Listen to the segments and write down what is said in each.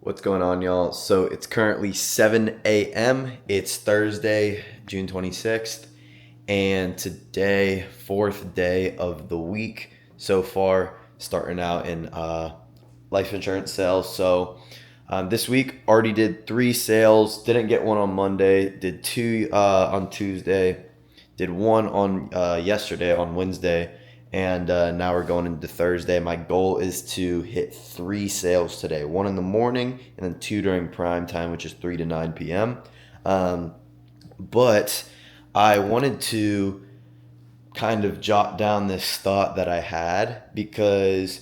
What's going on, y'all? So it's currently 7 a.m. It's Thursday, June 26th, and today, fourth day of the week so far, starting out in life insurance sales. This week, already did 3 sales, didn't get one on Monday, did two on Tuesday, did one on yesterday on Wednesday, and now we're going into Thursday. My goal is to hit 3 sales today, one in the morning and then two during prime time, which is 3 to 9 p.m. But I wanted to kind of jot down this thought that I had because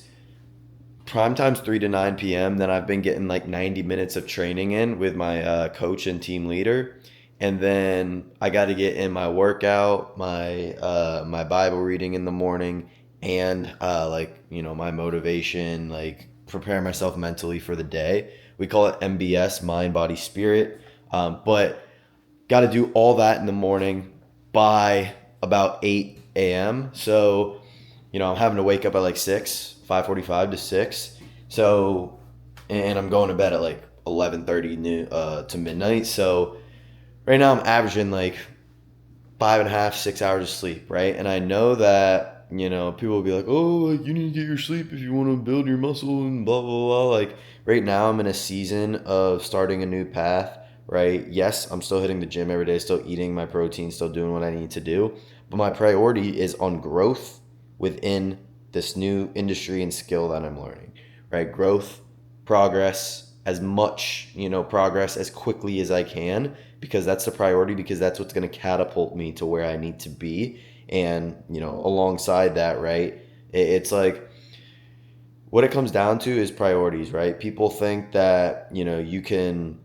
prime time's 3 to 9 p.m. Then I've been getting like 90 minutes of training in with my coach and team leader. And then I got to get in my workout, my Bible reading in the morning, and my motivation, like prepare myself mentally for the day. We call it MBS, mind, body, spirit. But got to do all that in the morning by about 8 a.m. So, I'm having to wake up at like 5:45 to 6. So, and I'm going to bed at like 11:30 to midnight. So right now I'm averaging like 5.5, 6 hours of sleep, right? And I know that, people will be like, oh, like you need to get your sleep if you want to build your muscle and blah, blah, blah. Like right now I'm in a season of starting a new path, right? Yes, I'm still hitting the gym every day, still eating my protein, still doing what I need to do. But my priority is on growth within this new industry and skill that I'm learning, right? Growth, progress, as much, progress as quickly as I can, because that's the priority, because that's what's going to catapult me to where I need to be. And, alongside that, right, it's like what it comes down to is priorities, right? People think that, you can,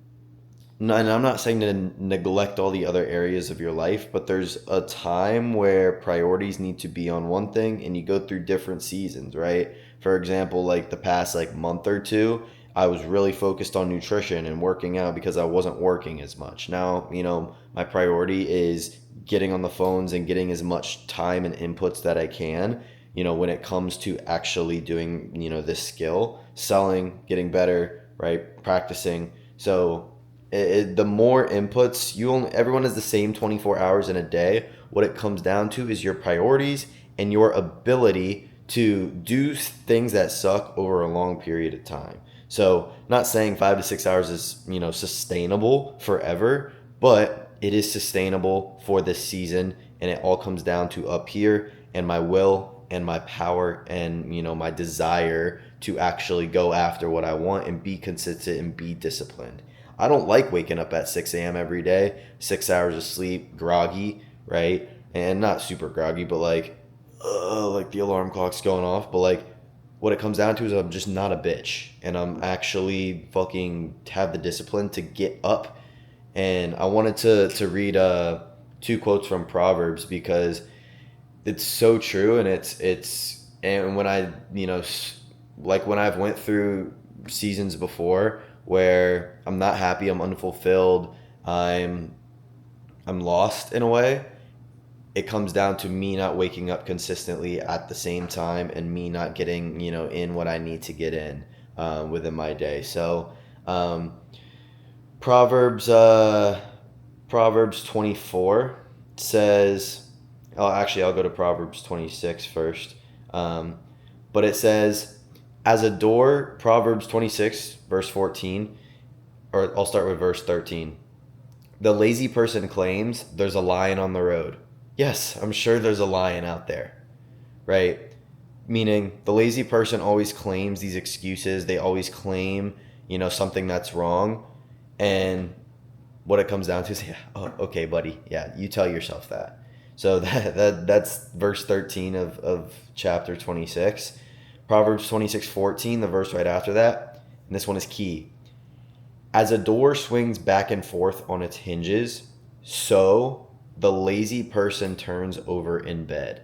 and I'm not saying to neglect all the other areas of your life, but there's a time where priorities need to be on one thing and you go through different seasons, right? For example, like the past like month or two, I was really focused on nutrition and working out because I wasn't working as much. Now, my priority is getting on the phones and getting as much time and inputs that I can, when it comes to actually doing, this skill, selling, getting better, right? Practicing. So the more inputs everyone has the same 24 hours in a day. What it comes down to is your priorities and your ability to do things that suck over a long period of time. So not saying 5 to 6 hours is sustainable forever, but it is sustainable for this season. And it all comes down to up here and my will and my power and my desire to actually go after what I want and be consistent and be disciplined. I don't like waking up at 6 a.m. every day, 6 hours of sleep, groggy, right? And not super groggy, but like the alarm clock's going off. But like, what it comes down to is I'm just not a bitch. And I'm actually fucking have the discipline to get up. And I wanted to read two quotes from Proverbs because it's so true. And and when I, like when I've went through seasons before where I'm not happy, I'm unfulfilled, I'm lost in a way. It comes down to me not waking up consistently at the same time and me not getting, in what I need to get in within my day. So Proverbs Proverbs 24 says, I'll go to Proverbs 26 first. But it says, as a door, Proverbs 26, verse 14, or I'll start with verse 13. The lazy person claims there's a lion on the road. Yes, I'm sure there's a lion out there, right? Meaning the lazy person always claims these excuses. They always claim, something that's wrong. And what it comes down to is, yeah, oh, okay, buddy. Yeah, you tell yourself that. So that's verse 13 of chapter 26. Proverbs 26:14, the verse right after that. And this one is key. As a door swings back and forth on its hinges, so the lazy person turns over in bed.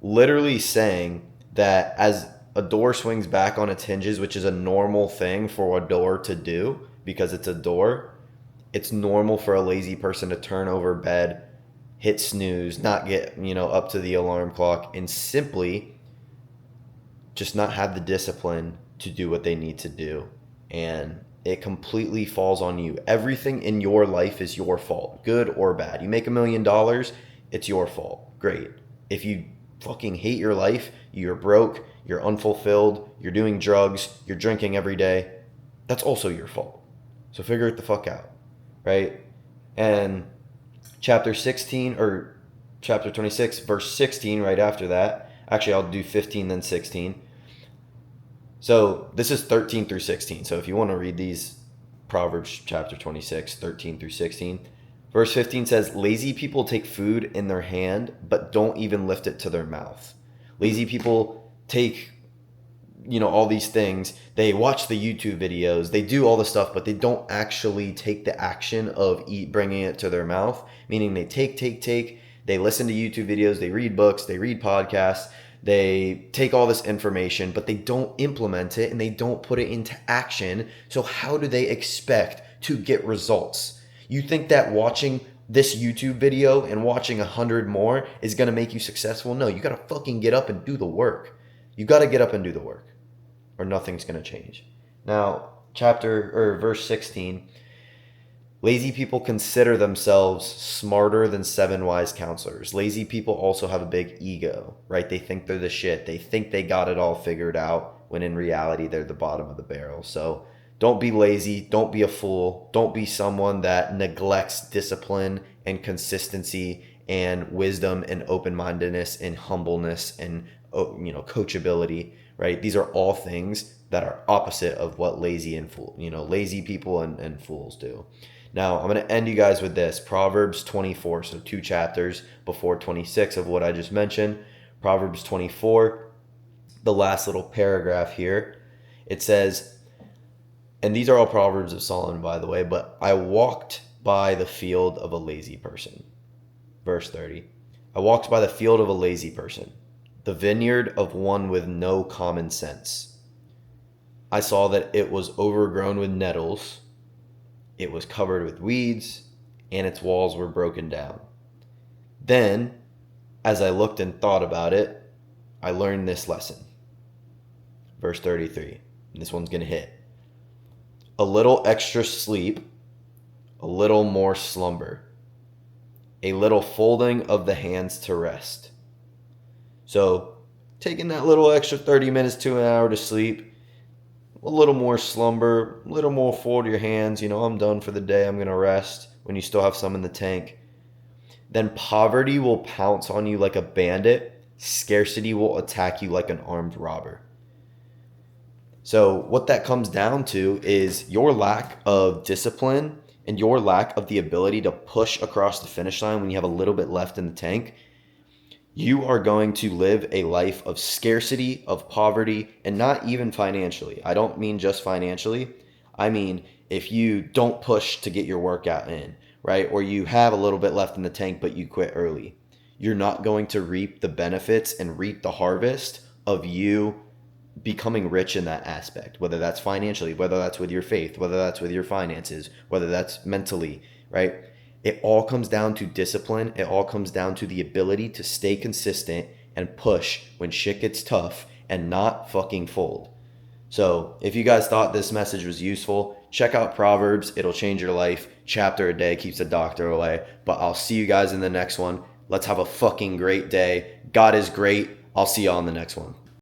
Literally saying that as a door swings back on its hinges, which is a normal thing for a door to do because it's a door, it's normal for a lazy person to turn over bed, hit snooze, not get, up to the alarm clock, and simply just not have the discipline to do what they need to do. And It completely falls on you. Everything in your life is your fault, good or bad. You make $1 million, it's your fault. Great. If you fucking hate your life, you're broke, you're unfulfilled, you're doing drugs, you're drinking every day, that's also your fault. So figure it the fuck out, right? And chapter 16 or chapter 26, verse 16, right after that. Actually, I'll do 15, then 16. So this is 13 through 16. So if you want to read these, Proverbs chapter 26, 13 through 16. Verse 15 says, lazy people take food in their hand, but don't even lift it to their mouth. Lazy people take, all these things. They watch the YouTube videos, they do all the stuff, but they don't actually take the action of bringing it to their mouth. Meaning they take, they listen to YouTube videos, they read books, they read podcasts, they take all this information, but they don't implement it and they don't put it into action. So how do they expect to get results? You think that watching this YouTube video and watching 100 more is going to make you successful? No, you got to fucking get up and do the work. You got to get up and do the work, or nothing's going to change. Now, verse 16, lazy people consider themselves smarter than 7 wise counselors. Lazy people also have a big ego, right? They think they're the shit. They think they got it all figured out, when in reality, they're the bottom of the barrel. So don't be lazy. Don't be a fool. Don't be someone that neglects discipline and consistency and wisdom and open-mindedness and humbleness and, coachability, right? These are all things that are opposite of what lazy people and fools do. Now, I'm going to end you guys with this. Proverbs 24, so 2 chapters before 26 of what I just mentioned. Proverbs 24, the last little paragraph here. It says, and these are all Proverbs of Solomon, by the way, but I walked by the field of a lazy person. Verse 30. I walked by the field of a lazy person, the vineyard of one with no common sense. I saw that it was overgrown with nettles, it was covered with weeds, and its walls were broken down. Then, as I looked and thought about it, I learned this lesson. Verse 33. And this one's going to hit. A little extra sleep, a little more slumber, a little folding of the hands to rest. So, taking that little extra 30 minutes to an hour to sleep, a little more slumber, a little more fold your hands, I'm done for the day, I'm going to rest, when you still have some in the tank. Then poverty will pounce on you like a bandit, scarcity will attack you like an armed robber. So what that comes down to is your lack of discipline and your lack of the ability to push across the finish line when you have a little bit left in the tank. You are going to live a life of scarcity, of poverty, and not even financially. I don't mean just financially. I mean, if you don't push to get your workout in, right? Or you have a little bit left in the tank, but you quit early. You're not going to reap the benefits and reap the harvest of you becoming rich in that aspect, whether that's financially, whether that's with your faith, whether that's with your finances, whether that's mentally, right? It all comes down to discipline. It all comes down to the ability to stay consistent and push when shit gets tough and not fucking fold. So if you guys thought this message was useful, check out Proverbs. It'll change your life. Chapter a day keeps the doctor away. But I'll see you guys in the next one. Let's have a fucking great day. God is great. I'll see y'all in the next one.